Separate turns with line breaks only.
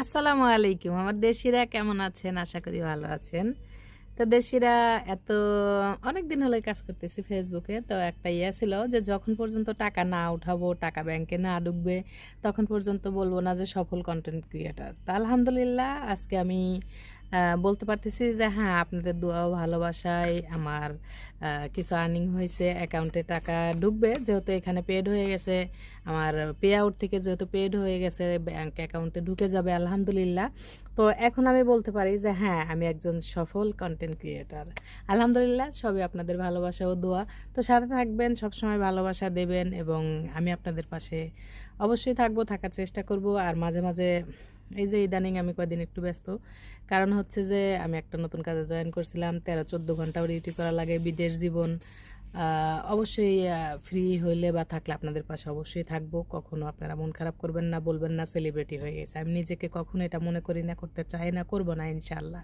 আসসালামু আলাইকুম। আমার দেশিরা কেমন আছেন? আশা করি ভালো আছেন। তো দেশিরা এত অনেকদিন হলো কাজ করতেছি ফেসবুকে। তো একটা ছিল যে যখন পর্যন্ত টাকা না উঠাবো, টাকা ব্যাংকে না ঢুকবে, তখন পর্যন্ত বলবো না যে সফল কনটেন্ট ক্রিয়েটর। তো আলহামদুলিল্লাহ আজকে আমি বলতে পারতেছি যে হ্যাঁ, আপনাদের দোয়া ও ভালোবাসায় আমার কিছু আর্নিং হইছে। অ্যাকাউন্টে টাকা ঢুকবে। যেহেতু এখানে পেইড হয়ে গেছে, আমার পে আউট থেকে যেহেতু পেইড হয়ে গেছে, ব্যাংক অ্যাকাউন্টে ঢুকে যাবে আলহামদুলিল্লাহ। তো এখন আমি বলতে পারি যে হ্যাঁ, আমি একজন সফল কনটেন্ট ক্রিয়েটর। আলহামদুলিল্লাহ সবই আপনাদের ভালোবাসা ও দোয়া। তো সাথে থাকবেন, সবসময় ভালোবাসা দেবেন এবং আমি আপনাদের পাশে অবশ্যই থাকবো, থাকার চেষ্টা করব। আর মাঝে মাঝে এই যে ইদানিং আমি কয়দিন একটু ব্যস্ত, কারণ হচ্ছে যে আমি একটা নতুন কাজে জয়েন করছিলাম। 13-14 ঘন্টাও ডিউটি করা লাগে, বিদেশ জীবন। অবশ্যই ফ্রি হইলে বা থাকলে আপনাদের পাশে অবশ্যই থাকবো। কখনো আপনারা মন খারাপ করবেন না, বলবেন না সেলিব্রিটি হয়ে গেছে। আমি নিজেকে কখনো এটা মনে করি না, করতে চাই না, করব না ইনশাআল্লাহ।